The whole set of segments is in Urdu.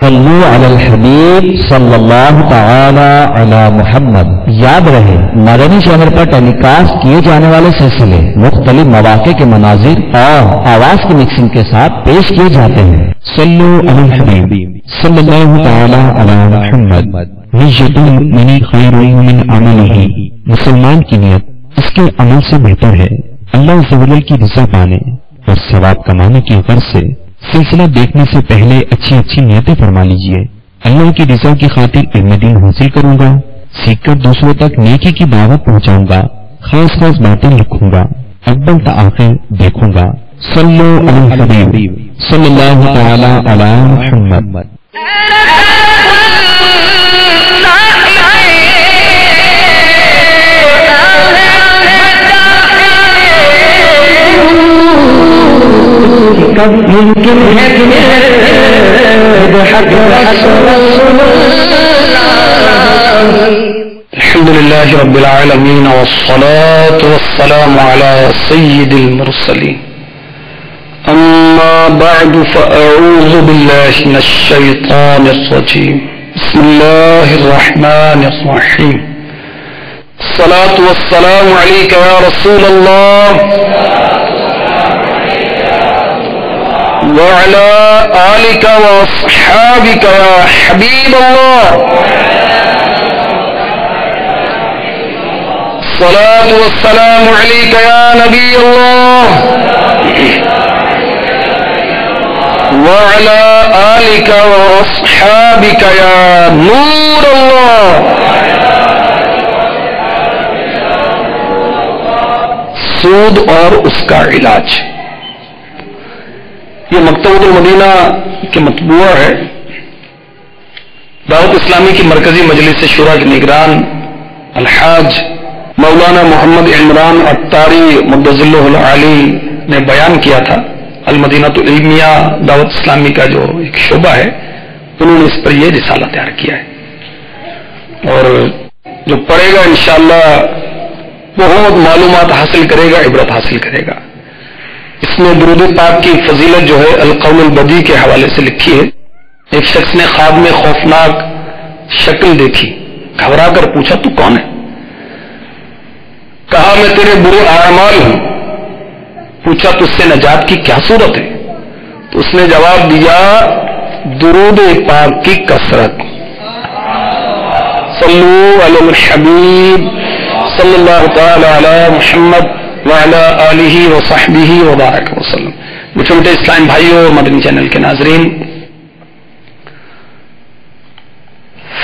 صلو علی الحبیب صلی اللہ تعالی علی محمد۔ یاد رہے مدنی چینل پر ٹیلی کاسٹ کیے جانے والے سلسلے مختلف مواقع کے مناظر اور آواز کی مکسنگ کے ساتھ پیش کیے جاتے ہیں۔ صلو علی الحبیب صلی اللہ تعالی علی محمد۔ نیت المؤمن خیر من عملہ، مسلمان کی نیت اس کے عمل سے بہتر ہے۔ اللہ عز و جل کی رضا پانے اور ثواب کمانے کی غرض سے سلسلہ دیکھنے سے پہلے اچھی اچھی نیتیں فرما لیجئے۔ اللہ کی رضا کی خاطر علم دین حاصل کروں گا، سیکھ کر دوسروں تک نیکی کی دعوت پہنچاؤں گا، خاص خاص باتیں لکھوں گا، اول تا آخر دیکھوں گا۔ صلو علی الحبیب صلی اللہ تعالی علی محمد۔ ممکن ہے الحمد لله رب العالمين والصلاة والسلام على سيد المرسلين أما بعد فأعوذ بالله من الشيطان الرجيم بسم الله الرحمن الرحيم الصلاة والسلام عليك يا رسول الله وعلى آلك وأصحابك يا حبيب الله الصلاة والسلام عليك يا نبي الله وعلى آلك وأصحابك يا نور الله۔ سود اور اس کا علاج، یہ مکتبۃ المدینہ کے مطبوعہ ہے۔ دعوت اسلامی کی مرکزی مجلس شورا کے نگران الحاج مولانا محمد عمران عطاری مدظلہ العالی نے بیان کیا تھا۔ المدینۃ العلمیہ دعوت اسلامی کا جو ایک شعبہ ہے، انہوں نے اس پر یہ رسالہ تیار کیا ہے، اور جو پڑھے گا انشاءاللہ بہت معلومات حاصل کرے گا، عبرت حاصل کرے گا۔ اس میں درود پاک کی فضیلت جو ہے القول البدی کے حوالے سے لکھی ہے۔ ایک شخص نے خواب میں خوفناک شکل دیکھی، گھبرا کر پوچھا تو کون ہے؟ کہا میں تیرے برے اعمال ہوں۔ پوچھا تو اس سے نجات کی کیا صورت ہے؟ تو اس نے جواب دیا درود پاک کی کثرت۔ صلو علی الحبیب صلی اللہ تعالی علی محمد وعلی آلہ وصحبہ وبارک وسلم۔ میٹھے میٹھے اسلام بھائیوں اور مدنی چینل کے ناظرین،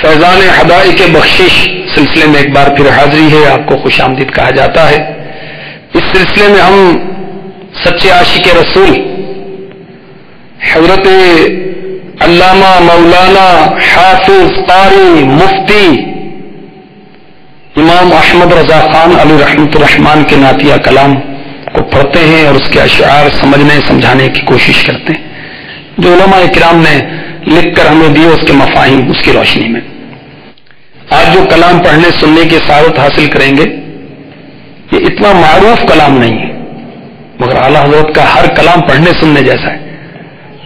فیضان حدائق بخشش سلسلے میں ایک بار پھر حاضری ہے۔ آپ کو خوش آمدید کہا جاتا ہے۔ اس سلسلے میں ہم سچے عاشق رسول حضرت علامہ مولانا حافظ قاری مفتی امام احمد رضا خان علی رحمۃ الرحمان کے نعتیہ کلام کو پڑھتے ہیں اور اس کے اشعار سمجھنے سمجھانے کی کوشش کرتے ہیں، جو علماء کرام نے لکھ کر ہمیں دیے اس کے مفاہیم، اس کی روشنی میں۔ آج جو کلام پڑھنے سننے کی سعادت حاصل کریں گے، یہ اتنا معروف کلام نہیں ہے، مگر اعلیٰ حضرت کا ہر کلام پڑھنے سننے جیسا ہے۔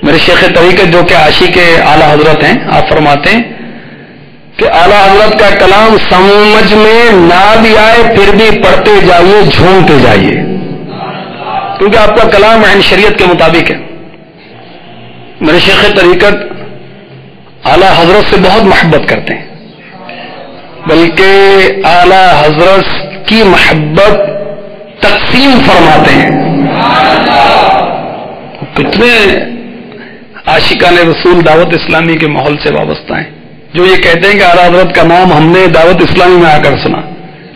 میرے شیخ طریقت جو کہ عاشق اعلیٰ حضرت ہیں، آپ فرماتے ہیں کہ اعلیٰ حضرت کا کلام سمجھ میں نہ بھی آئے پھر بھی پڑھتے جائیے، جھومتے جائیے، کیونکہ آپ کا کلام عین شریعت کے مطابق ہے۔ میرے شیخ طریقت اعلیٰ حضرت سے بہت محبت کرتے ہیں، بلکہ اعلیٰ حضرت کی محبت تقسیم فرماتے ہیں۔ کتنے عاشقان رسول دعوت اسلامی کے ماحول سے وابستہ ہیں، جو یہ کہتے ہیں کہ اعلیٰ حضرت کا نام ہم نے دعوت اسلامی میں آ کر سنا،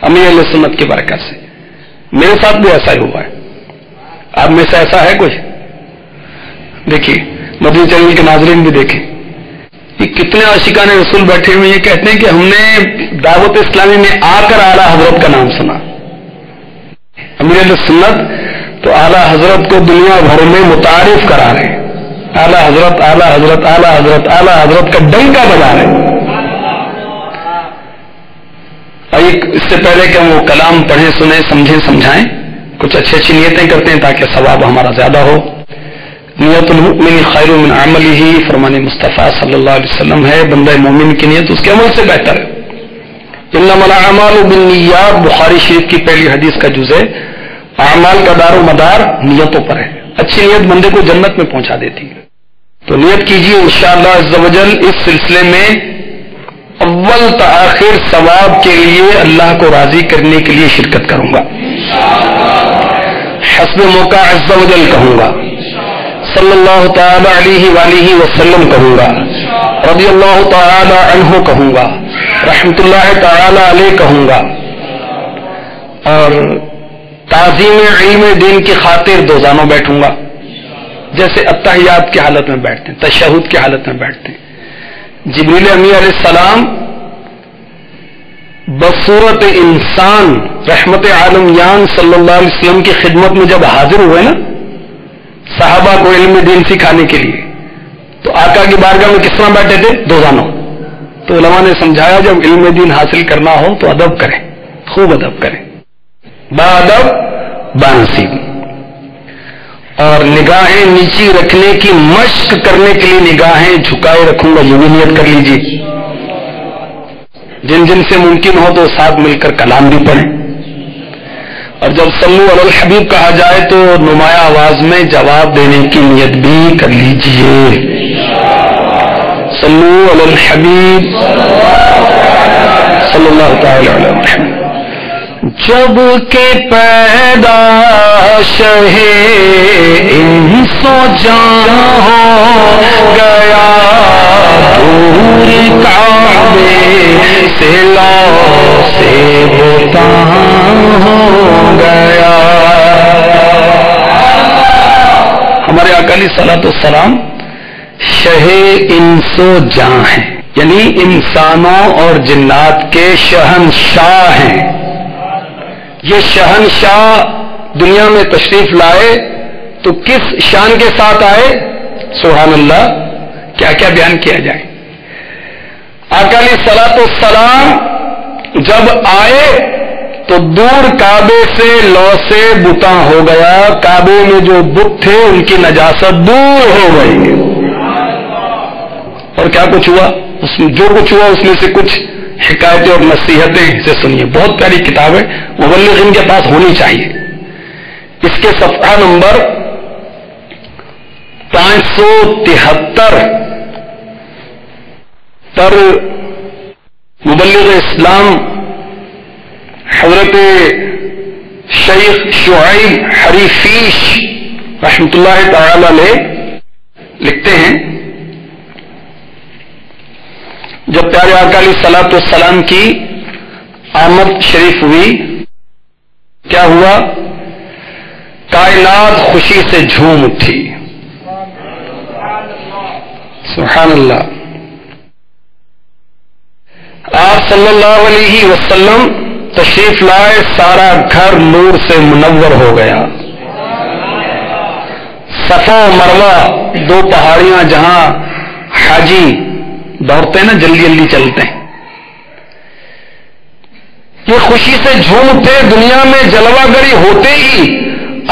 امیر اہل سنت کی برکت سے۔ میرے ساتھ بھی ایسا ہی ہوا ہے۔ آپ میں سے ایسا ہے کوئی؟ دیکھیے مدنی چینل کے ناظرین بھی دیکھیں، یہ کتنے عاشقان رسول بیٹھے ہوئے یہ کہتے ہیں کہ ہم نے دعوت اسلامی میں آ کر اعلیٰ حضرت کا نام سنا۔ امیر اہل سنت تو اعلیٰ حضرت کو دنیا بھر میں متعارف کرا رہے ہیں، اعلیٰ حضرت اعلیٰ حضرت اعلیٰ حضرت اعلیٰ حضرت کا ڈنکا بجا رہے ہیں۔ اس سے پہلے کہ ہم وہ کلام پڑھیں سنیں سمجھیں سمجھائیں، کچھ اچھی اچھی نیتیں کرتے ہیں تاکہ ثواب ہمارا زیادہ ہو۔ نیت المؤمن خیر من عملہ، فرمان مصطفیٰ صلی اللہ علیہ وسلم ہے بندہ مومن کی نیت اس کے عمل سے بہتر ہے. انما الاعمال بالنیات، بخاری شریف کی پہلی حدیث کا جز ہے. اعمال کا دار و مدار نیتوں پر ہے. اچھی نیت بندے کو جنت میں پہنچا دیتی ہے. تو نیت کیجیے انشاءاللہ عز و جل اس سلسلے میں اول تا آخر ثواب کے لیے اللہ کو راضی کرنے کے لیے شرکت کروں گا. حسب موقع عز و جل کہوں گا، صلی اللہ تعالی علیہ وآلہ وسلم کہوں گا، رضی اللہ تعالی عنہ کہوں گا، رحمت اللہ تعالی علیہ کہوں گا، اور تعظیم علم دین کی خاطر دوزانوں بیٹھوں گا، جیسے اتحیات کی حالت میں بیٹھتے ہیں، تشہد کی حالت میں بیٹھتے ہیں. جبریل امی علیہ السلام بصورت انسان رحمت عالمیان صلی اللہ علیہ وسلم کی خدمت میں جب حاضر ہوئے نا صحابہ کو علم دین سکھانے کے لیے، تو آقا کی بارگاہ میں کس طرح بیٹھے تھے؟ دوزانوں. تو علماء نے سمجھایا جب علم دین حاصل کرنا ہو تو ادب کریں، خوب ادب کریں، با ادب با نصیب. اور نگاہیں نیچی رکھنے کی مشق کرنے کے لیے نگاہیں جھکائے رکھوں گا، یہ بھی نیت کر لیجیے. جن جن سے ممکن ہو تو ساتھ مل کر کلام بھی پڑھیں. اور جب صلو علی الحبیب کہا جائے تو نمایاں آواز میں جواب دینے کی نیت بھی کر لیجیے. صلو علی الحبیب صلی اللہ تعالی علیہ وسلم. جب کہ پیدا شہے انس و جان ہو گیا، دور کعبے سے لا سے بتاں ہو گیا. ہمارے آقا علیہ الصلوۃ والسلام شہ انس و جاں ہیں، یعنی انسانوں اور جنات کے شہنشاہ ہیں. یہ شہنشاہ دنیا میں تشریف لائے تو کس شان کے ساتھ آئے؟ سبحان اللہ، کیا کیا بیان کیا جائے. آقا علیہ الصلوۃ والسلام جب آئے تو دور کعبے سے لو سے بتاں ہو گیا، کعبے میں جو بت تھے ان کی نجاست دور ہو گئی. اور کیا کچھ ہوا؟ جو کچھ ہوا اس میں سے کچھ حکایتیں اور نصیحتیں سے سنیے. بہت پیاری کتاب ہے، مبلغین کے پاس ہونی چاہیے. اس کے صفحہ نمبر 573 پر مبلغ اسلام حضرت شیخ شعیب حریفیش رحمت اللہ تعالی علیہ لکھتے ہیں، جب پیارے آقا علیہ الصلوۃ والسلام کی آمد شریف ہوئی کیا ہوا؟ کائنات خوشی سے جھوم اٹھی. سبحان اللہ. آپ صلی اللہ علیہ وسلم تشریف لائے، سارا گھر نور سے منور ہو گیا. صفا و مروہ دو پہاڑیاں جہاں حاجی دوڑتے ہیں نا، جلدی جلدی چلتے ہیں، یہ خوشی سے جھومتے. دنیا میں جلوہ گری ہوتے ہی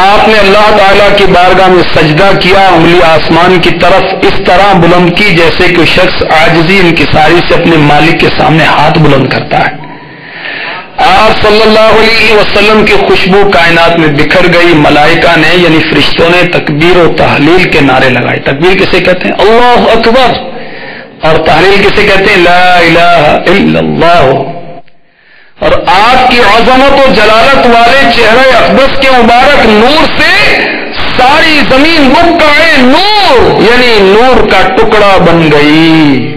آپ نے اللہ تعالیٰ کی بارگاہ میں سجدہ کیا، انگلی آسمان کی طرف اس طرح بلند کی جیسے کہ شخص عاجزی انکساری سے اپنے مالک کے سامنے ہاتھ بلند کرتا ہے. آپ صلی اللہ علیہ وسلم کی خوشبو کائنات میں بکھر گئی. ملائکہ نے یعنی فرشتوں نے تکبیر و تحلیل کے نعرے لگائے. تکبیر کسے کہتے ہیں؟ اللہ اکبر. اور تحلیل کسے کہتے ہیں؟ لا الہ الا اللہ. اور آپ کی عظمت و جلالت والے چہرے اقدس کے مبارک نور سے ساری زمین بقعے نور یعنی نور کا ٹکڑا بن گئی.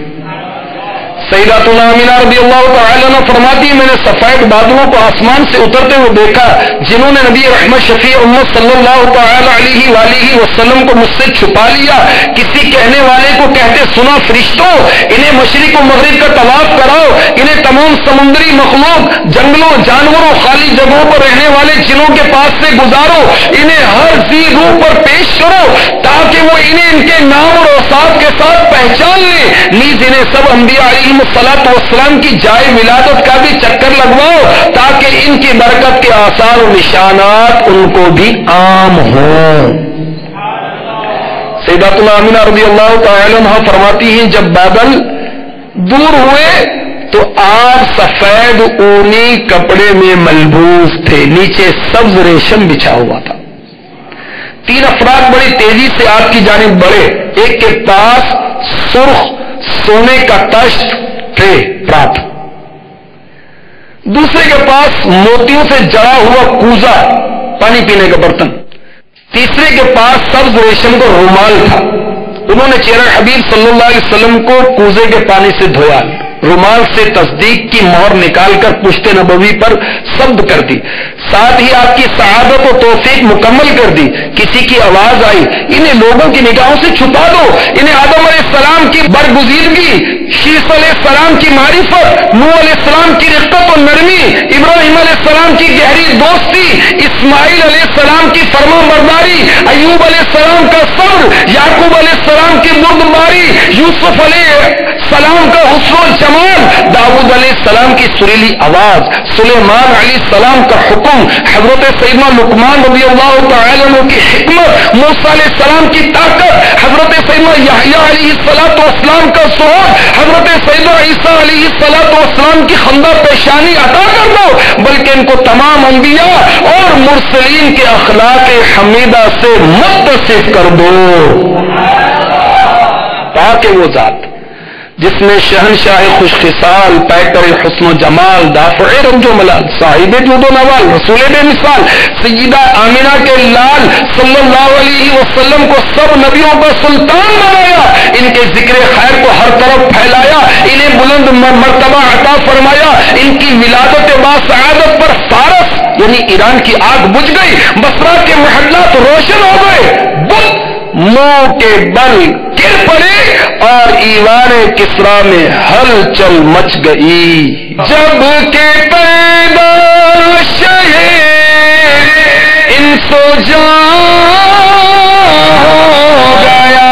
سیداتنا آمینہ رضی اللہ تعالی عنہ فرماتی ہے، میں نے سفید بادلوں کو آسمان سے اترتے ہوئے دیکھا جنہوں نے نبی رحمت شفیع امت صلی اللہ تعالی علیہ وآلہ وسلم کو مجھ سے چھپا لیا. کسی کہنے والے کو کہتے سنا فرشتوں انہیں مشرق و مغرب کا طواف کراؤ، انہیں تمام سمندری مخلوق، جنگلوں، جانوروں، خالی جگہوں پر رہنے والے جنوں کے پاس سے گزارو، انہیں ہر ذی روح پر پیش کرو تاکہ وہ انہیں ان کے نام اور اوصاف کے ساتھ پہچان لیں. نیز انہیں سب انبیاء علیہ الصلوۃ والسلام کی جائے ولادت کا بھی چکر لگواؤ تاکہ ان کی برکت کے آثار و نشانات ان کو بھی عام ہوں. سیداتنا آمینہ رضی اللہ تعالی عنہا فرماتی ہیں جب بادل دور ہوئے تو آپ سفید اونی کپڑے میں ملبوس تھے، نیچے سبز ریشم بچھا ہوا تھا۔ 3 افراد بڑی تیزی سے آپ کی جانب بڑھے، ایک کے پاس سرخ سونے کا تشت تھے پرات، دوسرے کے پاس موتیوں سے جڑا ہوا کوزہ پانی پینے کا برتن، تیسرے کے پاس سبز ریشم کا رومال تھا۔ انہوں نے چہرہ حبیب صلی اللہ علیہ وسلم کو کوزے کے پانی سے دھویا، رومال سے تصدیق کی مہر نکال کر پشت نبوی پر ثبت کر دی، ساتھ ہی آپ کی سعادت و توفیق مکمل کر دی۔ کسی کی آواز آئی انہیں لوگوں کی نگاہوں سے چھپا دو، انہیں آدم علیہ السلام کی برگزیدگی، شیس علیہ السلام کی معرفت، نوح علیہ السلام کی رقت و نرمی، ابراہیم علیہ السلام کی گہری دوستی، اسماعیل علیہ السلام کی فرما برداری، ایوب علیہ السلام کا صبر، یعقوب علیہ السلام کی بردباری، یوسف علیہ السلام کا حسن و جمال، داؤد علیہ السلام کی سریلی آواز، سلیمان علیہ السلام کا حکم، حضرت سیدنا لقمان رضی اللہ تعالی عنہ کی حکمت، موسیٰ علیہ السلام کی طاقت، حضرت سیدنا یحییٰ علیہ السلام کا صعود، حضرت سیدنا عیسیٰ علیہ السلام کی خندہ پیشانی عطا کر دو، بلکہ ان کو تمام انبیاء اور مرسلین کے اخلاق حمیدہ سے متصف کر دو، تاکہ وہ ذات جس نے شہنشاہ خوش خصال، پیکر حسن و جمال، دافع رنج و ملال، صاحب جود و نوال، رسول بے مثال، سیدہ آمینہ کے لال صلی اللہ علیہ وسلم کو سب نبیوں کا سلطان بنایا، ان کے ذکر خیر کو ہر طرف پھیلایا، انہیں بلند مرتبہ عطا فرمایا، ان کی ولادت با سعادت پر فارس یعنی ایران کی آگ بجھ گئی، بصرہ کے محلات روشن ہو گئے، بت منہ کے بل گر پڑے اور ایوان کسرا میں ہلچل مچ گئی، جب کہ پیدا شہ انس و جان ہو گیا،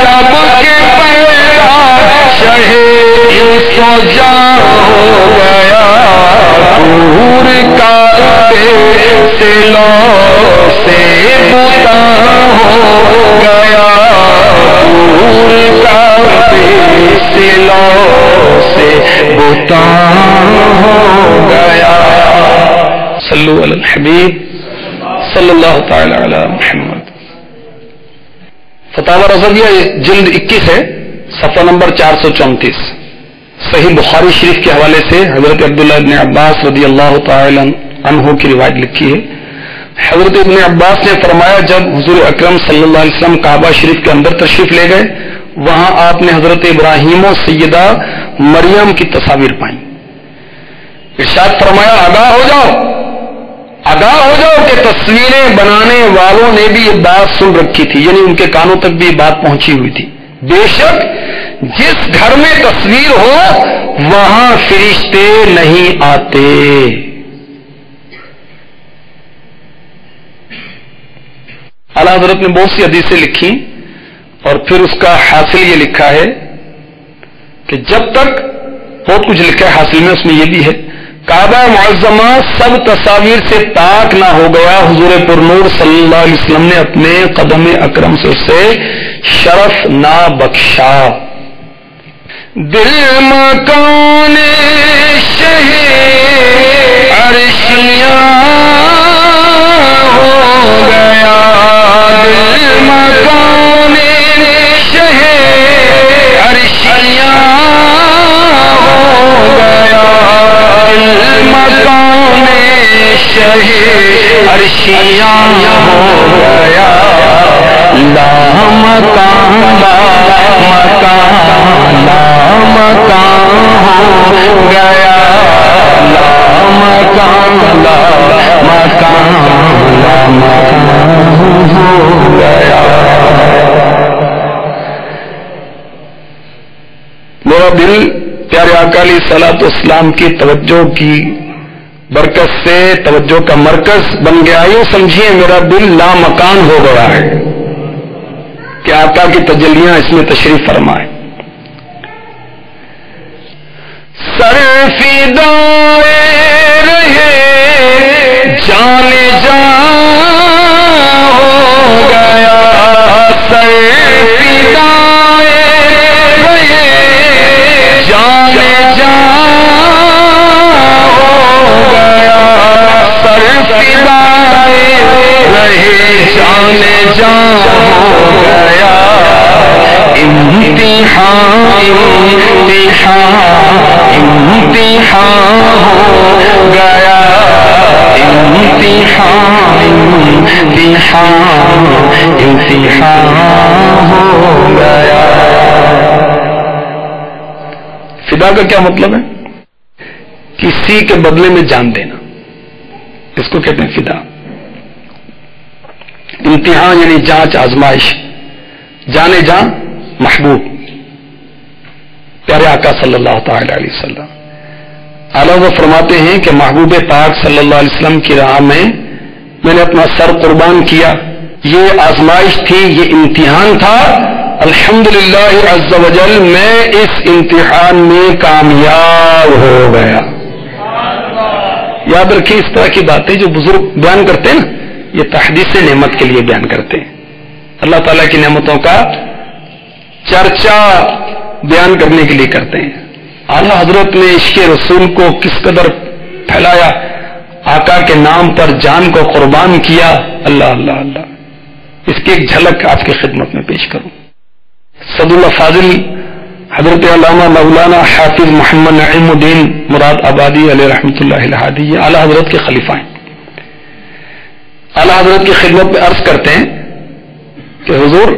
جب کہ پیدا شہ انس و جان ہو گیا، دور کعبے سے لو سے بتا ہو گیا، دور کعبے سے لو سے بتا ہو گیا۔ صلو علی الحبیب صلی اللہ تعالی علی محمد۔ فتاوی رضویہ جلد 21 ہے، صفحہ نمبر 434، صحیح بخاری شریف کے حوالے سے حضرت عبداللہ ابن عباس رضی اللہ تعالی عنہ کی روایت لکھی ہے۔ حضرت ابن عباس نے فرمایا جب حضور اکرم صلی اللہ علیہ وسلم کعبہ شریف کے اندر تشریف لے گئے، وہاں آپ نے حضرت ابراہیم و سیدہ مریم کی تصاویر پائیں، ارشاد فرمایا آگاہ ہو جاؤ کہ تصویریں بنانے والوں نے بھی یہ بات سن رکھی تھی، یعنی ان کے کانوں تک بھی یہ بات پہنچی ہوئی تھی، بے شک جس گھر میں تصویر ہو وہاں فرشتے نہیں آتے۔ اعلیٰ حضرت نے بہت سی حدیثیں لکھی اور پھر اس کا حاصل یہ لکھا ہے کہ جب تک بہت کچھ لکھا ہے، حاصل میں اس میں یہ بھی ہے کعبہ معظمہ سب تصاویر سے پاک نہ ہو گیا، حضور پر نور صلی اللہ علیہ وسلم نے اپنے قدم اکرم سے اسے شرف نہ بخشا۔ دل مکان شہ عرشیاں ہو گیا، دل مکان شہ عرشیاں ہو گیا، دل مکان شہ عرشیاں ہو گیا، لا مکان ہو گیا، لا مکان ہو گیا۔ میرا دل پیارے آقا علیہ الصلوۃ والسلام کی توجہ کی برکت سے توجہ کا مرکز بن گیا، یوں سمجھیے میرا دل لا مکان ہو گیا ہے کہ آقا کی تجلیاں اس میں تشریف فرمائے۔ سر فدائے رہے جان جان ہو گیا، سر فدائے رہے جان جان ہو گیا، سر فدائے رہے جان جان ہو گیا، امتحان امتحان امتحان ہو گیا، امتحان امتحان امتحان ہو گیا۔ فدا کا کیا مطلب ہے؟ کسی کے بدلے میں جان دینا، اس کو کہتے ہیں فدا۔ امتحان یعنی جانچ آزمائش، جانے جان محبوب پیارے آقا صلی اللہ تعالی علیہ وسلم اعلیٰ وہ فرماتے ہیں کہ محبوب پاک صلی اللہ علیہ وسلم کی راہ میں نے اپنا سر قربان کیا، یہ آزمائش تھی، یہ امتحان تھا، الحمدللہ عز و جل میں اس امتحان میں کامیاب ہو گیا۔ یاد رکھیں اس طرح کی باتیں جو بزرگ بیان کرتے ہیں نا، یہ تحدیث نعمت کے لیے بیان کرتے ہیں، اللہ تعالیٰ کی نعمتوں کا چرچا بیان کرنے کے لیے کرتے ہیں۔ اعلیٰ حضرت نے عشق رسول کو کس قدر پھیلایا، آقا کے نام پر جان کو قربان کیا، اللہ اللہ اللہ، اس کی ایک جھلک آپ کی خدمت میں پیش کروں۔ صد اللہ فاضل حضرت علامہ مولانا حافظ محمد نعیم الدین مراد آبادی علیہ رحمۃ اللہ الہادی، یہ اعلیٰ حضرت کے خلیفہ ہیں۔ اعلیٰ حضرت کی خدمت میں عرض کرتے ہیں کہ حضور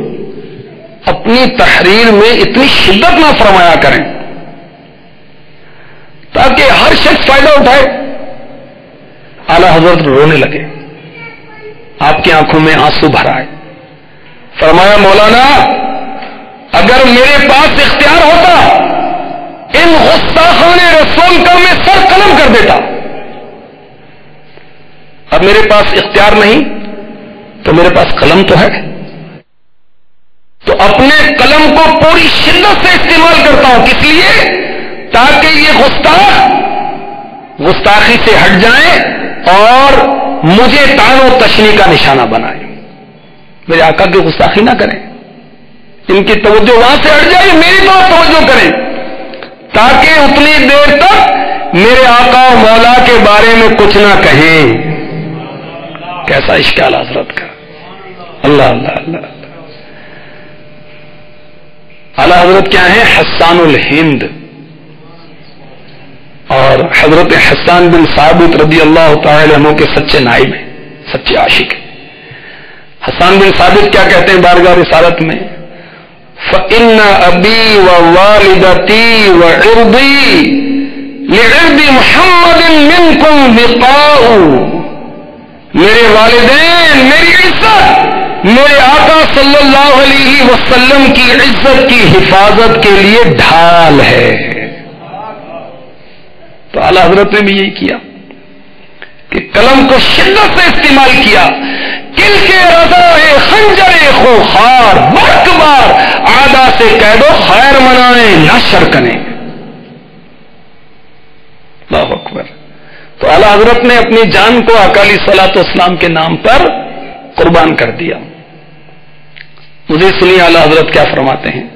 اپنی تحریر میں اتنی شدت نہ فرمایا کریں تاکہ ہر شخص فائدہ اٹھائے۔ اعلیٰ حضرت رونے لگے، آپ کی آنکھوں میں آنسو بھر آئے، فرمایا مولانا اگر میرے پاس اختیار ہوتا ان گستاخان رسول کا میں سر قلم کر دیتا، اب میرے پاس اختیار نہیں تو میرے پاس قلم تو ہے، تو اپنے قلم کو پوری شدت سے استعمال کرتا ہوں، کس لیے؟ تاکہ یہ گستاخی سے ہٹ جائیں اور مجھے طعن و تشنیع کا نشانہ بنائیں، میرے آقا کی گستاخی نہ کریں، ان کی توجہ وہاں سے ہٹ جائے، میری طرف توجہ کریں، تاکہ اتنی دیر تک میرے آقا و مولا کے بارے میں کچھ نہ کہیں۔ کیسا اشکال حضرت کا، اللہ اللہ اللہ۔ اعلیٰ حضرت کیا ہیں؟ حسان الہند، اور حضرت حسان بن ثابت رضی اللہ تعالی عنہ کے سچے نائب ہیں، سچے عاشق ہیں۔ حسان بن ثابت کیا کہتے ہیں بارگاہ رسالت میں؟ فَإِنَّ أَبِي وَوَالِدَتِي وَعِرْضِي لِعِرْضِ مُحَمَّدٍ مِّنْكُمْ وِقَاءُ، میرے والدین، میری عزت میرے آقا صلی اللہ علیہ وسلم کی عزت کی حفاظت کے لیے ڈھال ہے۔ تو اعلیٰ حضرت نے بھی یہی کیا کہ قلم کو شدت سے استعمال کیا، کل کے رضائے خنجر خوخار برق بار عادا سے قید و خیر منائیں نہ شرکنے۔ اللہ اکبر۔ تو اعلیٰ حضرت نے اپنی جان کو اکالی صلاۃ والسلام کے نام پر قربان کر دیا۔ مجھے سنیے اعلیٰ حضرت کیا فرماتے ہیں؟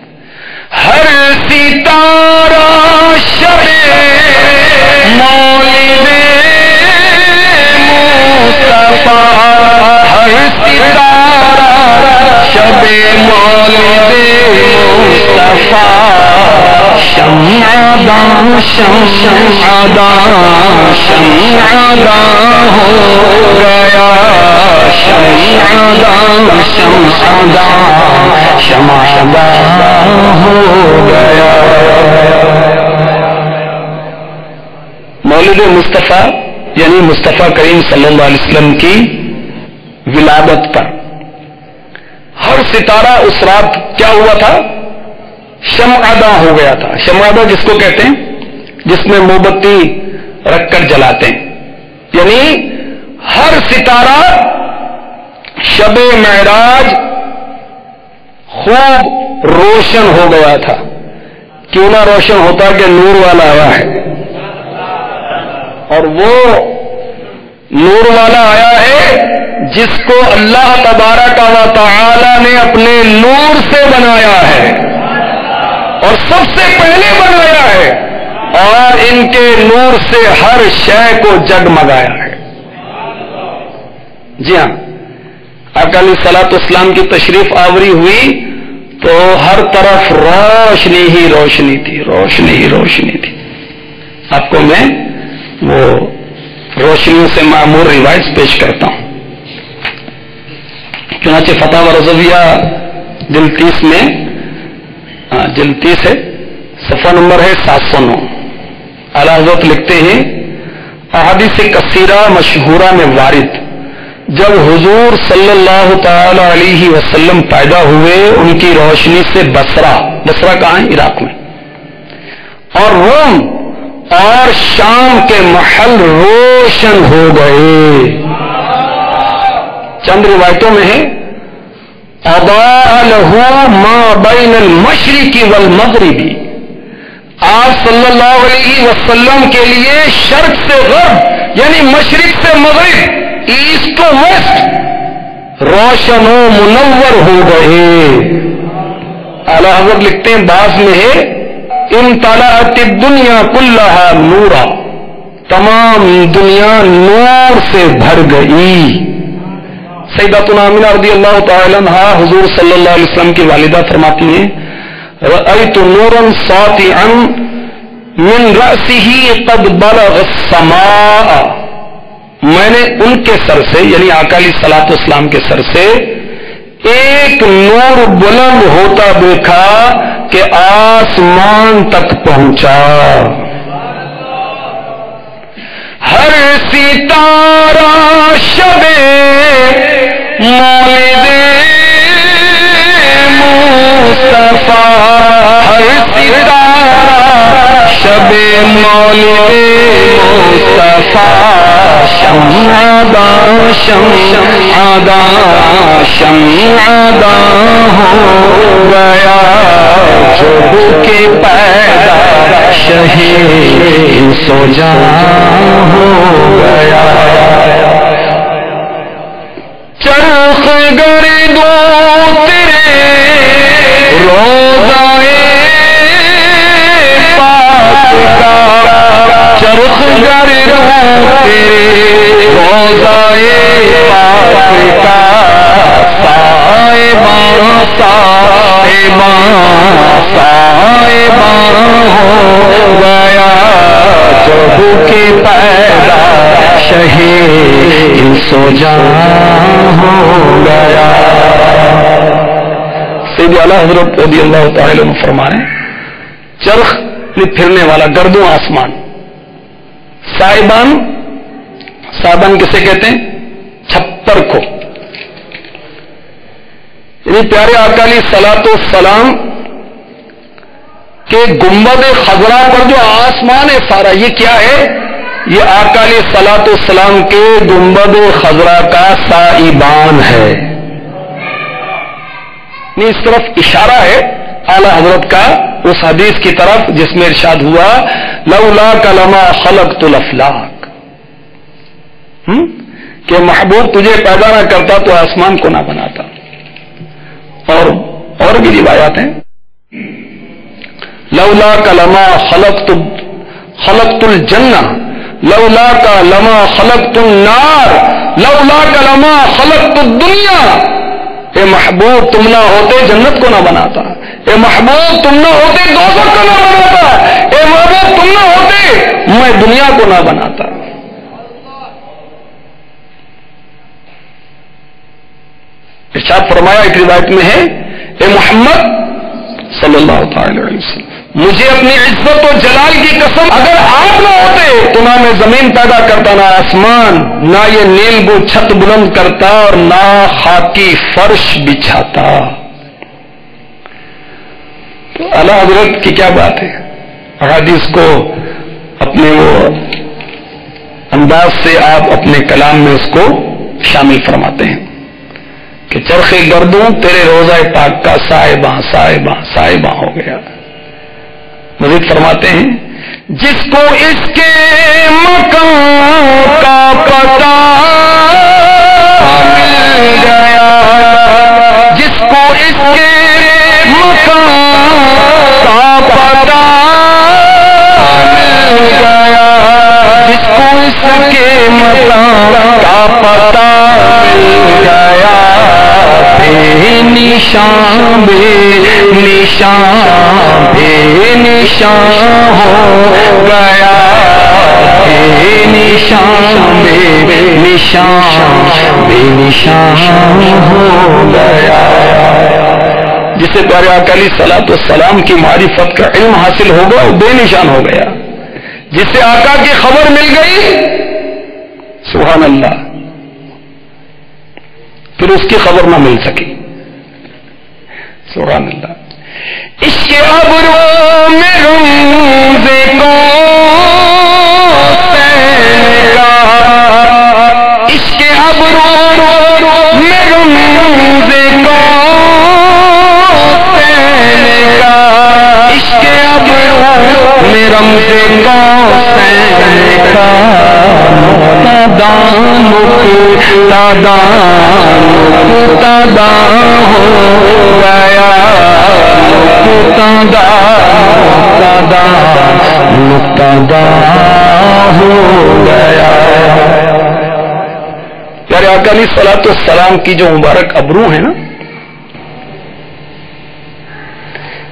ہر ستارہ شب مولد مصطفیٰ، ہر ستارہ شب مولد مصطفیٰ، شمعداں شمعداں شمعداں ہو گیا، شمعداں شمعداں شمعداں ہو گیا۔ مولد مصطفیٰ یعنی مصطفیٰ کریم صلی اللہ علیہ وسلم کی ولادت پر ہر ستارہ اس رات کیا ہوا تھا؟ شمعداں ہو گیا تھا۔ شمعداں جس کو کہتے ہیں جس میں موم بتی رکھ کر جلاتے ہیں، یعنی ہر ستارہ شب معراج خوب روشن ہو گیا تھا۔ کیوں نہ روشن ہوتا کہ نور والا آیا ہے، اور وہ نور والا آیا ہے جس کو اللہ تبارک و تعالی نے اپنے نور سے بنایا ہے اور سب سے پہلے بنایا ہے، اور ان کے نور سے ہر شے کو جگمگایا ہے۔ جی ہاں، آقا علیہ الصلوۃ والسلام کی تشریف آوری ہوئی تو ہر طرف روشنی ہی روشنی تھی، روشنی ہی روشنی تھی۔ آپ کو میں وہ روشنیوں سے معمور روایت پیش کرتا ہوں۔ چنانچہ فتح و رضویہ جلد 30 میں، جلد 30 ہے، صفحہ نمبر ہے 709۔ اعلیٰ حضرت لکھتے ہیں، احادیث کثیرہ مشہورہ میں وارد، جب حضور صلی اللہ تعالی علیہ وسلم پیدا ہوئے ان کی روشنی سے بصرہ کہاں ہے؟ عراق میں، اور روم اور شام کے محل روشن ہو گئے۔ چند روایتوں میں ہے، اضاء له ما بین المشرق والمغرب، آپ صلی اللہ علیہ وسلم کے لیے شرق سے غرب یعنی مشرق سے مغرب، ایسٹ و ویسٹ روشن و منور ہو گئے۔ اعلیٰ حضرت لکھتے ہیں، بعض میں ہے، امتلأت الدنیا کلھا نورا، تمام دنیا نور سے بھر گئی۔ سیدتنا آمنہ رضی اللہ تعالی عنہا حضور صلی اللہ علیہ وسلم کی والدہ فرماتی ہیں، رأیت نورا ساطعا من رأسہ قد بلغ السماء، میں نے ان کے سر سے یعنی آقا علیہ الصلوۃ والسلام کے سر سے ایک نور بلند ہوتا دیکھا کہ آسمان تک پہنچا۔ ہر ستارہ شب مولد مصطفیٰ، ہر ستارہ شب مولد مصطفیٰ، شمعداں ہو گیا، جو کے پیدا شہید سو جہاں ہو گیا۔ چرخ گردوں تیرے روضائے پاک کا، چرخ گردوں تیرے روضائے پاک کا، سائباں ہو گیا، جو کے پیدا شہید سو جہاں ہو گیا۔ سید اعلیٰ حضرت رضی اللہ تعالی عنہ فرمانے، چرخ پھرنے والا، گردوں آسمان، سائبان کسے کہتے ہیں؟ چھپر کو، یعنی پیارے آقا علیہ الصلوۃ والسلام کہ گنبد خضرا پر جو آسمان ہے سارا، یہ کیا ہے؟ یہ آقا علیہ الصلوۃ والسلام کے گنبد خضرا کا سائبان ہے۔ اس طرف اشارہ ہے اعلیٰ حضرت کا اس حدیث کی طرف جس میں ارشاد ہوا، لولاک لما خلقت الافلاک، کہ محبوب تجھے پیدا نہ کرتا تو آسمان کو نہ بناتا۔ اور بھی روایات ہیں، لولاک لما خلقت الجنہ، لولاک لما خلقت النار، لولاک لما خلقت الدنیا، اے محبوب تم نہ ہوتے جنت کو نہ بناتا، اے محبوب تم نہ ہوتے دوزخ کو نہ بناتا، اے محبوب تم نہ ہوتے میں دنیا کو نہ بناتا۔ ارشاد فرمایا ایک روایت میں ہے، اے محمد صلی اللہ تعالی علیہ وسلم، مجھے اپنی عزت و جلال کی قسم، اگر آپ نہ ہوتے تو نہ میں زمین پیدا کرتا، نہ آسمان، نہ یہ نیلگو چھت بلند کرتا، اور نہ خاکی فرش بچھاتا۔ تو اعلیٰ حضرت کی کیا بات ہے، احادیث کو اپنے وہ انداز سے آپ اپنے کلام میں اس کو شامل فرماتے ہیں کہ چرخ گردوں تیرے روضہ پاک کا سائباں ہو گیا۔ مزید فرماتے ہیں، جس کو اس کے مکان کا پتہ گیا جس کو اس کے مقام کا پتہ مل گیا جس کو اس کے مقام کا پتہ مل گیا بے نشان بے نشان ہو گیا بے نشان ہو گیا جسے پیارے آقا علیہ الصلوۃ والسلام کی معرفت کا علم حاصل ہوگا وہ بے نشان ہو گیا جسے آقا کی خبر مل گئی سبحان اللہ پھر اس کی خبر نہ مل سکی سبحان اللہ عشق ابرو میں روزے کو عشق ابرو میں روزے کو عشق ابرو میں رمزے کو تدا ہو گیا مقتدا ہو گیا پیارے آقا علیہ الصلوۃ والسلام کی جو مبارک ابرو ہے نا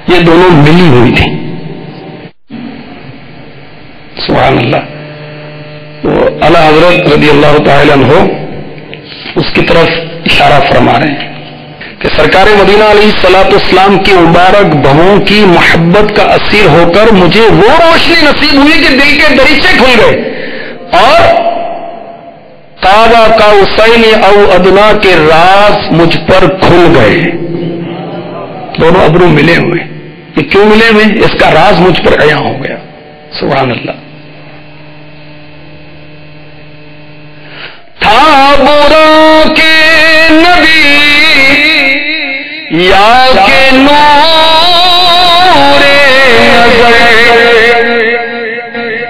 یہ دونوں ملی ہوئی تھی سبحان اللہ تو اعلیٰ حضرت رضی اللہ تعالی عنہ اس کی طرف اشارہ فرما رہے ہیں کہ سرکار مدینہ علیہ الصلوۃ والسلام کی مبارک بہوں کی محبت کا اسیر ہو کر مجھے وہ روشنی نصیب ہوئی کہ دل کے دریچے کھل گئے اور کعبہ کا حسین او ادنا کے راز مجھ پر کھل گئے دونوں ابرو ملے ہوئے یہ کیوں ملے ہوئے اس کا راز مجھ پر عیاں ہو گیا سبحان اللہ تھا برا کے نبی یا کے نور نظر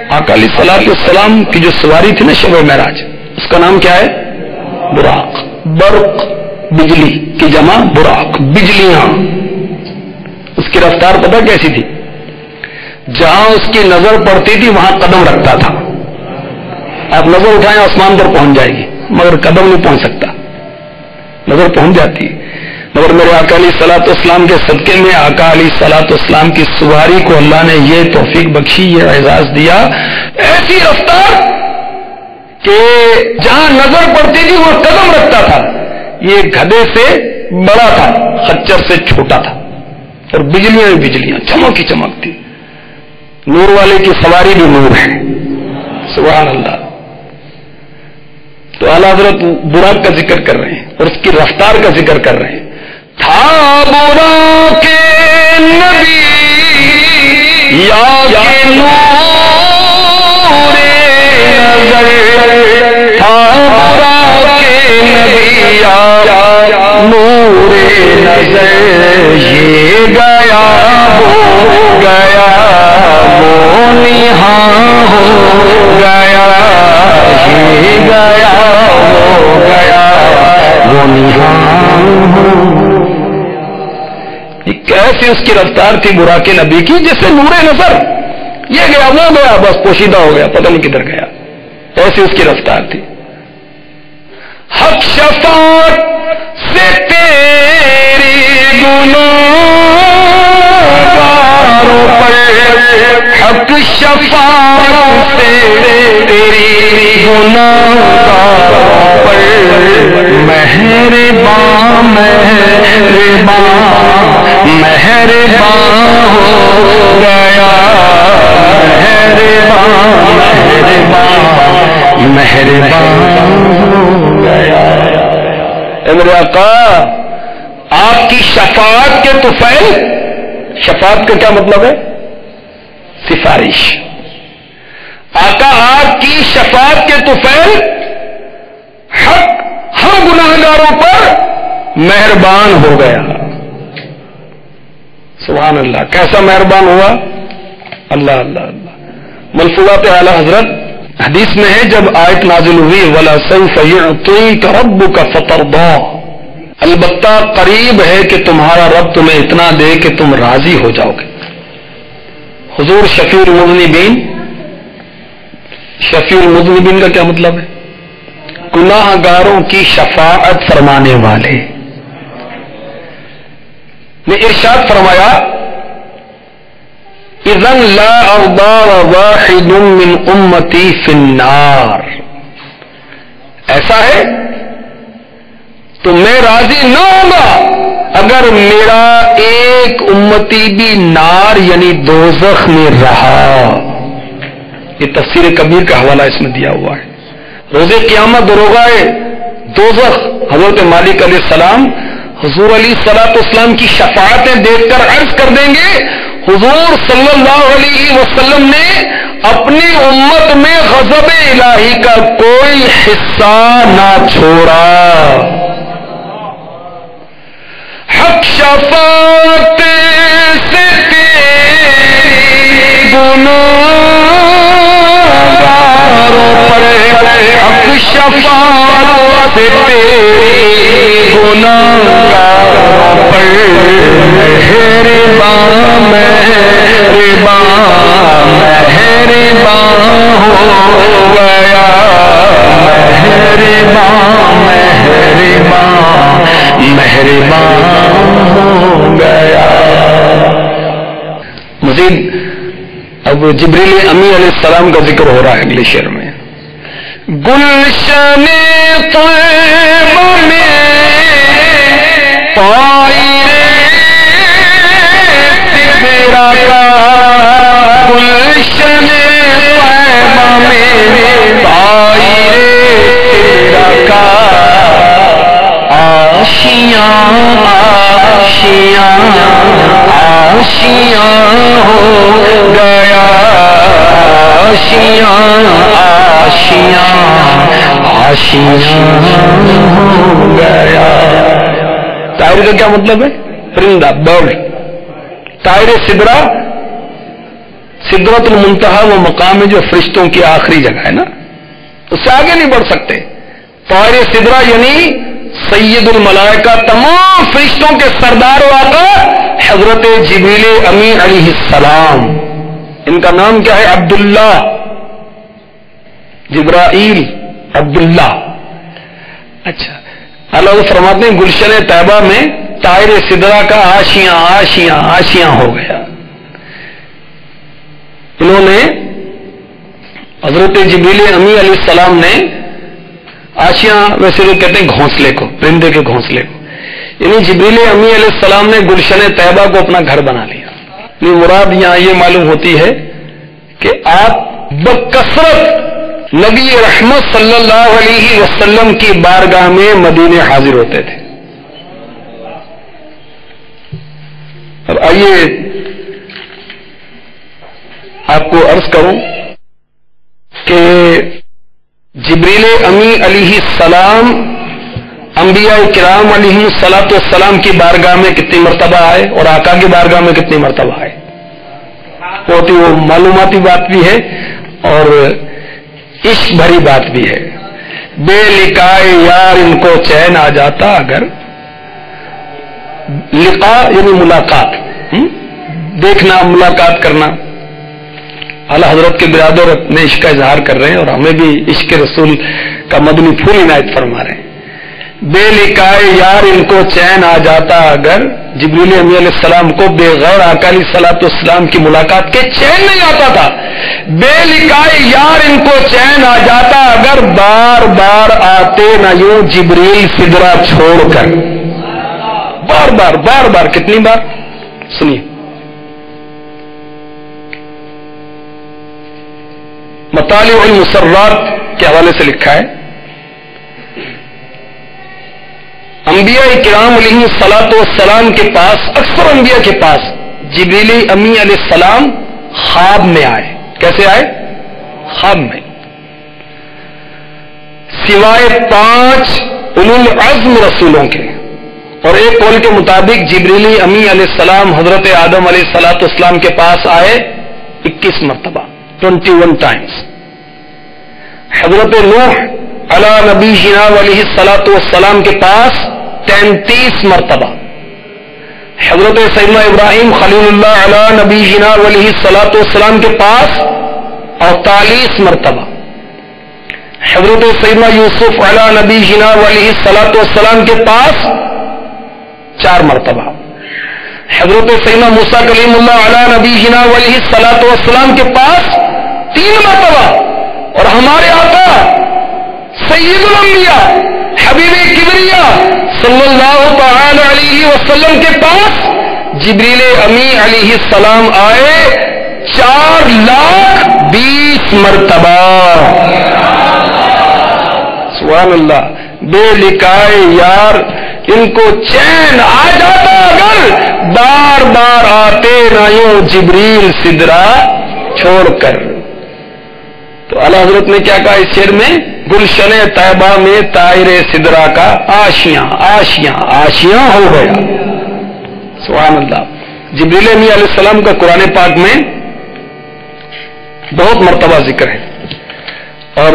آقا علیہ الصلوۃ والسلام کی جو سواری تھی نا شب معراج اس کا نام کیا ہے براق برق بجلی کی جمع براق بجلیاں اس کی رفتار پتہ کیسی تھی جہاں اس کی نظر پڑتی تھی وہاں قدم رکھتا تھا آپ نظر اٹھائیں آسمان پر پہنچ جائے گی مگر قدم نہیں پہنچ سکتا نظر پہنچ جاتی مگر میرے آقا علیہ الصلوۃ والسلام کے صدقے میں آقا علیہ الصلوۃ والسلام کی سواری کو اللہ نے یہ توفیق بخشی یہ اعزاز دیا ایسی رفتار کہ جہاں نظر پڑتی تھی وہ قدم رکھتا تھا یہ گدھے سے بڑا تھا خچر سے چھوٹا تھا اور بجلیاں بجلیاں چمک ہی چمکتی نور والے کی سواری بھی نور ہے سبحان اللہ تو اعلیٰ حضرت براق کا ذکر کر رہے ہیں اور اس کی رفتار کا ذکر کر رہے ہیں تھا براق کے نبی یا کے نور نظر تھا براق کے نبی یا نور نظر یہ گیا ہو گیا وہ نہاں ہو گیا یہ گیا ہو گیا وہ نہاں ہو کیسی اس کی رفتار تھی براق نبی کی جیسے نور نظر یہ گیا وہ گیا بس پوشیدہ ہو گیا پتہ نہیں کدھر گیا ایسی اس کی رفتار تھی حق شفاعت سے تیری گناہگاروں پر حق شفاعت سے تیری گناہگاروں پر مہربان مہربان ہو گیا مہربان ہو گیا اے میرے آقا آپ کی شفاعت کے طفیل شفاعت کا کیا مطلب ہے سفارش آقا آپ کی شفاعت کے طفیل حق ہم گناہگاروں پر مہربان ہو گیا سبحان اللہ کیسا مہربان ہوا اللہ اللہ اللہ ملفوظات اعلی حضرت حدیث میں ہے جب آیت نازل ہوئی وَلَا سَوْفَ يُعْطِيكَ رَبُّكَ فَتَرْضَىٰ البتہ قریب ہے کہ تمہارا رب تمہیں اتنا دے کہ تم راضی ہو جاؤ گے. حضور شفیع المذنبین. شفیع المذنبین کا کیا مطلب ہے؟ گناہ گاروں کی شفاعت فرمانے والے. نے ارشاد فرمایا اذن لا ارضى واحد من امتی فی النار. ایسا ہے تو میں راضی نہ ہوں گا اگر میرا ایک امتی بھی نار یعنی دوزخ میں رہا. یہ تفسیر کبیر کا حوالہ اس میں دیا ہوا ہے. روز قیامت دروغائے دوزخ حضرت مالک علیہ السلام حضور علیہ الصلوۃ والسلام کی شفاعتیں دیکھ کر عرض کر دیں گے حضور صلی اللہ علیہ وسلم نے اپنی امت میں غضب الہی کا کوئی حصہ نہ چھوڑا. حق شفاعت سے تیری گناہگاروں پر, حق شفاعت سے تیری گناہگاروں پر مہربان مہربان مہربان ہو گیا. مہربان مہربان مہربان ہو گیا. مزید اب جبریل امی علیہ السلام کا ذکر ہو رہا ہے اگلے شعر میں. گلشن طیبہ میں طائر سدرہ کا, گلشن طیبہ میں طائر سدرہ کا, آشیاں آشیاں آشیاں ہو گیا. آشیاں آشیاں آشیاں ہو گیا. طائر کا کیا مطلب ہے؟ پرندہ, برڈ. طائر سدرہ, سدرۃ المنتہا وہ مقام ہے جو فرشتوں کی آخری جگہ ہے نا, اس سے آگے نہیں بڑھ سکتے. طائر سدرہ یعنی سید الملائکہ, تمام فرشتوں کے سردار و آقا حضرت جبریل امی علیہ السلام. ان کا نام کیا ہے؟ عبداللہ. جبرائیل عبداللہ. اچھا, اللہ فرماتے ہیں گلشن طیبہ میں طائر سدرہ کا آشیاں آشیاں آشیاں ہو گیا. انہوں نے حضرت جبریل امی علیہ السلام نے آشیاں, ویسے لوگ کہتے ہیں گھونسلے کو, پرندے کے گھونسلے کو, یعنی جبریل امی علیہ السلام نے گلشن طیبہ کو اپنا گھر بنا لیا. یہ مراد یہاں یہ معلوم ہوتی ہے کہ آپ بکثرت نبی رحمت صلی اللہ علیہ وسلم کی بارگاہ میں مدینے حاضر ہوتے تھے. اور آئیے آپ کو عرض کروں کہ جبریل امی علیہ السلام انبیاء کرام علیہ الصلوۃ والسلام کی بارگاہ میں کتنی مرتبہ آئے اور آقا کی بارگاہ میں کتنی مرتبہ آئے. بہت ہی وہ معلوماتی بات بھی ہے اور عشق بھری بات بھی ہے. بے لقائے یار ان کو چین آ جاتا اگر, لقاء یعنی ملاقات, دیکھنا, ملاقات کرنا. اعلیٰ حضرت کے برادر اپنے عشق کا اظہار کر رہے ہیں اور ہمیں بھی عشق رسول کا مدنی پھول عنایت فرما رہے ہیں. بے لقائے یار ان کو چین آ جاتا اگر, جبریل امی علیہ السلام کو بغیر آقا علیہ الصلوۃ والسلام کی ملاقات کے چین نہیں آتا تھا. بے لقائے یار ان کو چین آ جاتا اگر, بار بار آتے نہ یوں جبریل سدرہ چھوڑ کر. بار بار بار بار, کتنی بار سنیے. مطالع المسرات کے حوالے سے لکھا ہے انبیاء کرام علیہ الصلوۃ والسلام کے پاس, اکثر انبیاء کے پاس جبریل امی علیہ السلام خواب میں آئے. کیسے آئے؟ خواب میں. سوائے 5 اولو العزم رسولوں کے, اور ایک قول کے مطابق جبریل امی علیہ السلام حضرت آدم علیہ الصلوۃ والسلام کے پاس آئے 21 مرتبہ, 21 ٹائمز. حضرت نوح علی نبینا علیہ الصلوۃ والسلام کے پاس 33 مرتبہ، حضرت سیدنا ابراہیم خلیل اللہ علیہ نبی جنا علیہ الصلوۃ والسلام کے پاس 48 مرتبہ، حضرت سیدنا یوسف علیہ نبی جنا علیہ الصلوۃ والسلام کے پاس 4 مرتبہ، حضرت سیدنا موسیٰ کلیم اللہ علیہ نبی جنا علیہ الصلوۃ والسلام کے پاس 3 مرتبہ، اور ہمارے آقا سید الانبیاء حبیب کبریا صلی اللہ تعالی علیہ وسلم کے پاس جبریل امی علیہ السلام آئے 4,20,000 مرتبہ. سبحان اللہ. بے لکھائے یار ان کو چین آ جاتا اگر بار بار آتے نہ یوں جبریل سدرا چھوڑ کر. تو اعلی حضرت نے کیا کہا اس شعر میں؟ گلشن طیبہ میں طائر سدرا کا آشیاں آشیاں آشیاں ہو گیا. سبحان اللہ. جبریل امی علیہ السلام کا قرآن پاک میں بہت مرتبہ ذکر ہے، اور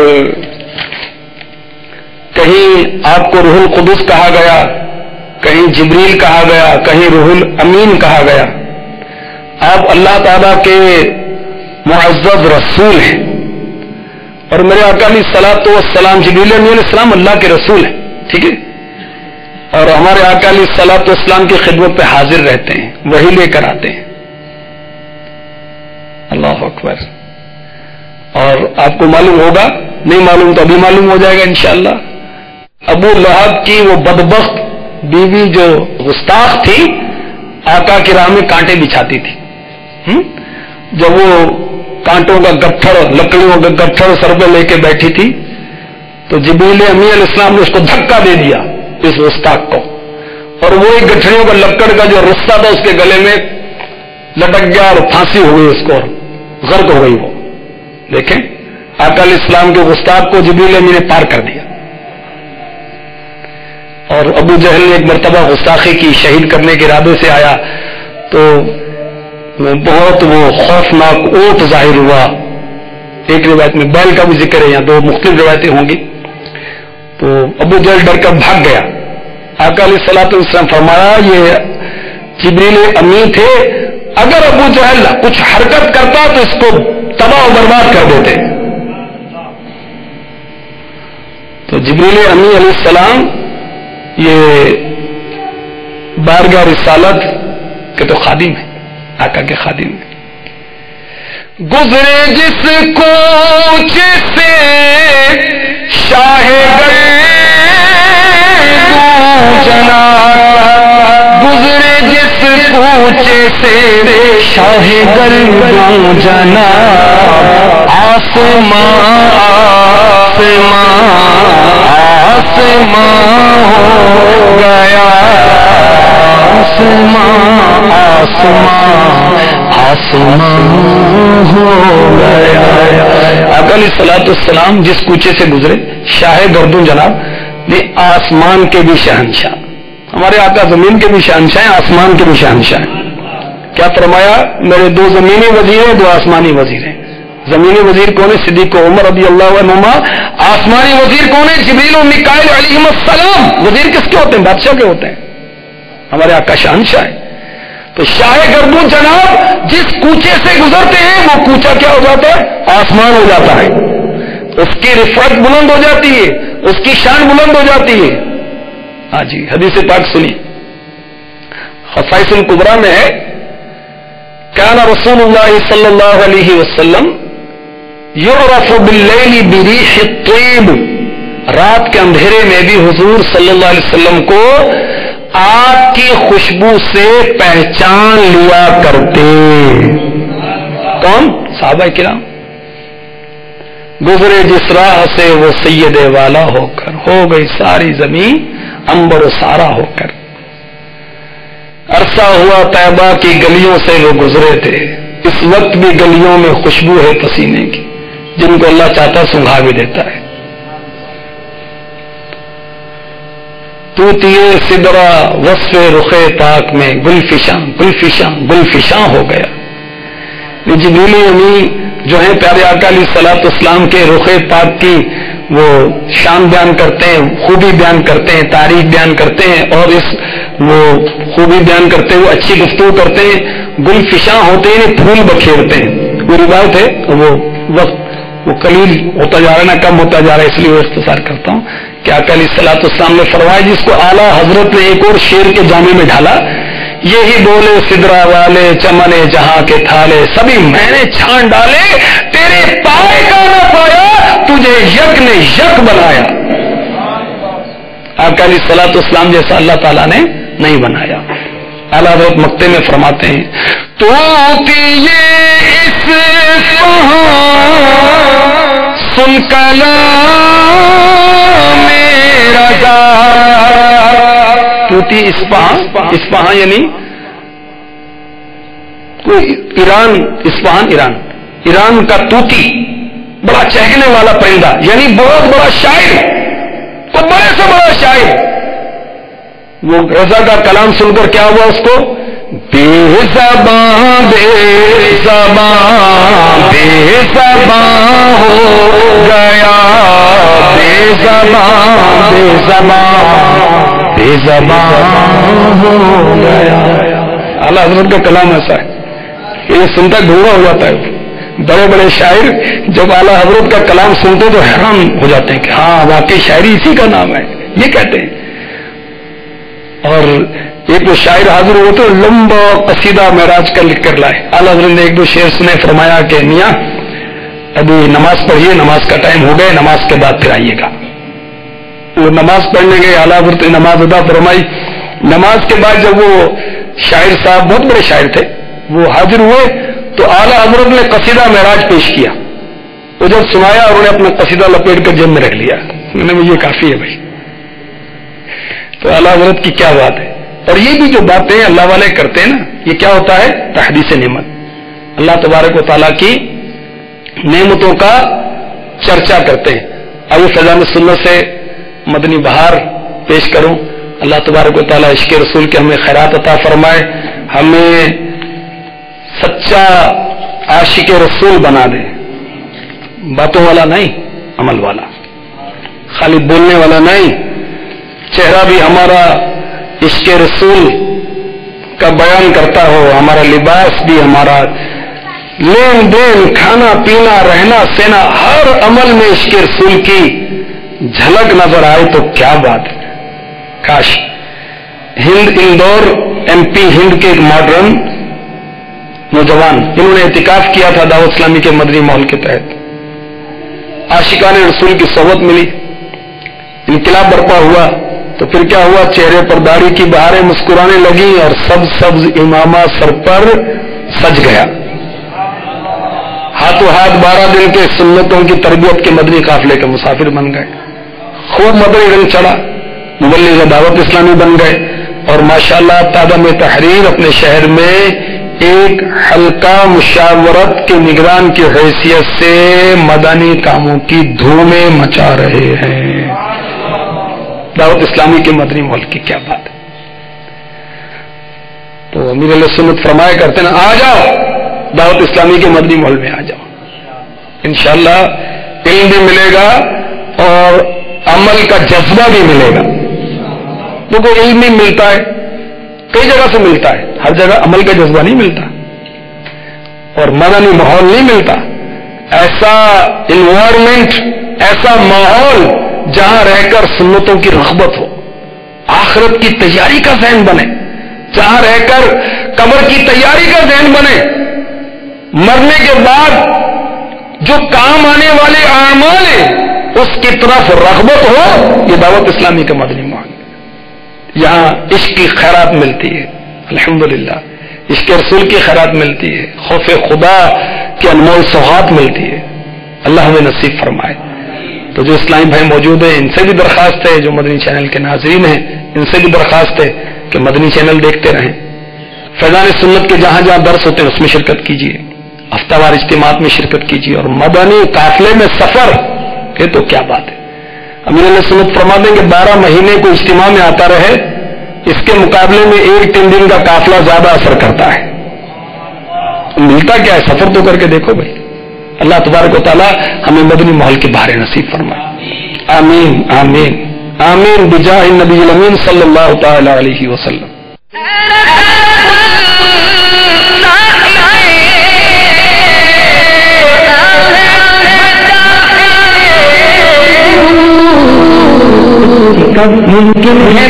کہیں آپ کو روح القدس کہا گیا، کہیں جبریل کہا گیا، کہیں روح الامین کہا گیا. آپ اللہ تعالیٰ کے معزز رسول ہیں، اور میرے آقا علیہ الصلوۃ والسلام جبریل علیہ السلام اللہ کے رسول ہیں، ٹھیک ہے، اور ہمارے آقا علیہ الصلوۃ والسلام کی خدمت پہ حاضر رہتے ہیں، وہی لے کر آتے ہیں. اللہ اکبر. اور آپ کو معلوم ہوگا، نہیں معلوم تو ابھی معلوم ہو جائے گا انشاءاللہ، ابو لہب کی وہ بدبخت بیوی جو گستاخ تھی آقا کی راہ میں کانٹے بچھاتی تھی. جب وہ کانٹوں کا گٹھڑ، لکڑیوں کا گٹھڑ سر پہ لے کے بیٹھی تھی تو جبریل امی علیہ السلام نے اس کو دھکا دے دیا اس گستاخ کو، اور وہ ایک گٹھڑیوں کا لکڑ کا جو رسہ تھا اس کے گلے میں لٹک گیا اور پھانسی ہو گئی اس کو، اور غرق ہو گئی. وہ دیکھیں آقا علیہ السلام کے گستاخ کو جبریل امی نے پار کر دیا. اور ابو جہل نے ایک مرتبہ گستاخی کی، شہید کرنے کے ارادے سے آیا تو بہت وہ خوفناک اونٹ ظاہر ہوا. ایک روایت میں بیل کا بھی ذکر ہے، یہاں 2 مختلف روایتیں ہوں گی. تو ابو جہل ڈر کر بھاگ گیا. آقا علیہ الصلوۃ والسلام فرمایا یہ جبریل امی تھے، اگر ابو جہل کچھ حرکت کرتا تو اس کو تباہ و برباد کر دیتے. تو جبریل امی علیہ السلام یہ بارگاہ رسالت کے تو خادم ہیں، آقا کے خادم ہیں. گزرے جس کوچے سے شاہ گردوں جنا، گزرے جس کوچے سے شاہ گردوں جنا، آسمان آسمان آسمان ہو گیا، آسمان آسمان آسمان ہو گیا. آقا علیہ الصلوۃ والسلام جس کوچے سے گزرے شاہ گردوں جناب نے آسمان کے بھی شہنشاہ، ہمارے آقا زمین کے بھی شہنشاہ ہیں، آسمان کے بھی شہنشاہ ہیں. کیا فرمایا؟ میرے 2 زمینی وزیر ہیں، 2 آسمانی وزیر ہیں. زمینی وزیر کون ہے؟ صدیق عمر رضی اللہ عنہما. آسمانی وزیر کون ہے؟ جبریل و میکائیل علیہم السلام. وزیر کس کے ہوتے ہیں؟ بادشاہ کے ہوتے ہیں. ہمارے آقا شہنشاہ ہے. تو شاہ گردوں جناب جس کوچے سے گزرتے ہیں وہ کوچا کیا ہو جاتا ہے؟ آسمان ہو جاتا ہے. اس کی رفعت بلند ہو جاتی ہے، اس کی شان بلند ہو جاتی ہے. ہاں جی، حدیث پاک سنی، خصائص الکبریٰ میں ہے، کان رسول اللہ صلی اللہ علیہ وسلم یعرف باللیل بریح الطیب. رات کے اندھیرے میں بھی حضور صلی اللہ علیہ وسلم کو آگ کی خوشبو سے پہچان لیا کرتے. کون؟ صحابہ کرام. گزرے جس راہ سے وہ سید والا ہو کر، ہو گئی ساری زمین انبر و سارا ہو کر. عرصہ ہوا طیبہ کی گلیوں سے وہ گزرے تھے، اس وقت بھی گلیوں میں خوشبو ہے پسینے کی، جن کو اللہ چاہتا سنگھا بھی دیتا ہے. توتیے سدرا وصف رخ پاک میں گلفشاں گلفشاں گلفشاں ہو گیا. یہ جبریل امی جو ہیں پیارے آقا علیہ الصلوۃ والسلام کے رخ پاک کی وہ شان بیان کرتے ہیں، خوبی بیان کرتے ہیں، تعریف بیان کرتے ہیں، اور اس وہ خوبی بیان کرتے ہوئے اچھی گفتگو کرتے ہیں، گل فشاں ہوتے ہیں، پھول بکھیرتے ہیں. وہ روایت ہے، وہ وقت وہ قلیل ہوتا جا رہا ہے نا، کم ہوتا جا رہا ہے، اس لیے وہ اختصار کرتا ہوں کہ آقا علیہ الصلوۃ والسلام نے فرمایا، جس کو اعلیٰ حضرت نے ایک اور شعر کے جامے میں ڈھالا، یہی بولے سدرا والے چمنے جہاں کے تھالے، سبھی میں نے چھان ڈالے، تیرے پائے کا نہ پایا، تجھے یک نے یک بنایا. آقا علیہ الصلوۃ والسلام جیسا اللہ تعالیٰ نے نہیں بنایا. اعلیٰ حضرت مکتے میں فرماتے ہیں، تو سن کلام رضا، توتی اسپہاں یعنی ایران، اسپہان ایران کا توتی، بڑا چہکنے والا پرندہ، یعنی بہت بڑا شاعر، تو بڑے سے بڑا شاعر. وہ رضا کا کلام سن کر کیا ہوا اس کو؟ بے زبان بے زبان بے زبان ہو گیا، بے زبان بے زبان بے زبان ہو گیا. اعلیٰ حضرت کا کلام ایسا ہے کہ یہ سنتا ڈھونگا ہو جاتا ہے. بڑے بڑے شاعر جب اعلیٰ حضرت کا کلام سنتے تو حیران ہو جاتے ہیں کہ ہاں واقعی شاعری اسی کا نام ہے، یہ کہتے ہیں. اور ایک وہ شاعر حاضر ہوئے تو لمبا قصیدہ معراج کا لکھ کر لائے. اعلیٰ حضرت نے ایک دو شعر سنے، فرمایا کہ میاں ابھی نماز پڑھیے، نماز کا ٹائم ہو گئے، نماز کے بعد پھر آئیے گا. وہ نماز پڑھنے گئے، اعلیٰ حضرت نے نماز ادا فرمائی. نماز کے بعد جب وہ شاعر صاحب، بہت بڑے شاعر تھے، وہ حاضر ہوئے تو اعلیٰ حضرت نے قصیدہ معراج پیش کیا. وہ جب سنایا اور انہوں نے اپنا قصیدہ لپیٹ کر جیب میں رکھ لیا. انہوں نے یہ کافی ہے بھائی. تو اعلیٰ حضرت کی کیا بات ہے. اور یہ بھی جو باتیں اللہ والے کرتے ہیں نا، یہ کیا ہوتا ہے؟ تحدیث نعمت. اللہ تبارک و تعالیٰ کی نعمتوں کا چرچا کرتے ہیں. آئیے فیضان سنت سے مدنی بہار پیش کروں. اللہ تبارک و تعالیٰ عشق رسول کے ہمیں خیرات عطا فرمائے، ہمیں سچا عاشق رسول بنا دے. باتوں والا نہیں، عمل والا، خالی بولنے والا نہیں. چہرہ بھی ہمارا عشق رسول کا بیان کرتا ہو، ہمارا لباس بھی، ہمارا لین دین، کھانا پینا، رہنا سہنا، ہر عمل میں عشق رسول کی جھلک نظر آئے تو کیا بات ہے. کاش ہند اندور ایم پی ہند کے ایک ماڈرن نوجوان، انہوں نے اعتکاف کیا تھا دعوت اسلامی کے مدنی ماحول کے تحت. عاشقان رسول کی صحبت ملی، انقلاب برپا ہوا تو پھر کیا ہوا؟ چہرے پر داڑھی کی بہاریں مسکرانے لگی اور سبز امامہ سر پر سج گیا. ہاتھوں ہاتھ 12 دن کے سنتوں کی تربیت کے مدنی قافلے کے مسافر بن گئے. خوب مدنی رنگ چڑھا، مبلغ دعوت اسلامی بن گئے. اور ماشاءاللہ تادم تحریر اپنے شہر میں ایک حلقہ مشاورت کے نگران کی حیثیت سے مدنی کاموں کی دھومیں مچا رہے ہیں. دعوت اسلامی کے مدنی ماحول کی کیا بات ہے. تو امیر علیہ سنت فرمایا کرتے نا، آ جاؤ دعوت اسلامی کے مدنی ماحول میں، آ جاؤ، انشاءاللہ علم بھی ملے گا اور عمل کا جذبہ بھی ملے گا. کیونکہ علم بھی ملتا ہے، کئی جگہ سے ملتا ہے، ہر جگہ عمل کا جذبہ نہیں ملتا اور مدنی ماحول نہیں ملتا. ایسا انوائرمنٹ، ایسا ماحول جہاں رہ کر سنتوں کی رغبت ہو، آخرت کی تیاری کا ذہن بنے، جہاں رہ کر قبر کی تیاری کا ذہن بنے، مرنے کے بعد جو کام آنے والے اعمال ہیں اس کی طرف رغبت ہو. یہ دعوت اسلامی کا مدنی ماحول، یہاں عشق کی خیرات ملتی ہے، الحمدللہ عشق رسول کی خیرات ملتی ہے، خوف خدا کی انمول سوغات ملتی ہے. اللہ ہمیں نصیب فرمائے. تو جو اسلامی بھائی موجود ہیں ان سے بھی درخواست ہے، جو مدنی چینل کے ناظرین ہیں ان سے بھی درخواست ہے کہ مدنی چینل دیکھتے رہیں. فیضان سنت کے جہاں جہاں درس ہوتے ہیں اس میں شرکت کیجیے، ہفتہ وار اجتماعات میں شرکت کیجیے، اور مدنی قافلے میں سفر، یہ تو کیا بات ہے. امیر علیہ سنت فرما دیں کہ 12 مہینے کو اجتماع میں آتا رہے، اس کے مقابلے میں 1-3 دن کا قافلہ زیادہ اثر کرتا ہے. ملتا کیا ہے؟ سفر تو کر کے دیکھو بھائی. اللہ تبارک و تعالی ہمیں مدنی ماحول کے بہاریں نصیب فرمائے. آمین آمین آمین بجاہ النبی الامین صلی اللہ تعالی علیہ وسلم. ممکن ہے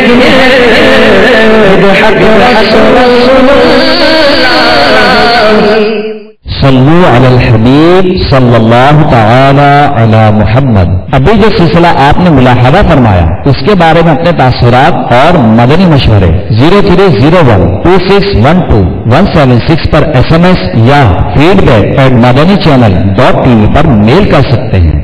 صلو علی الحبیب صلی اللہ تعالی علی محمد. ابھی جو سلسلہ آپ نے ملاحظہ فرمایا اس کے بارے میں اپنے تاثرات اور مدنی مشورے 03012612 پر SMS یا feedback@madanichannel.tv پر میل کر سکتے ہیں.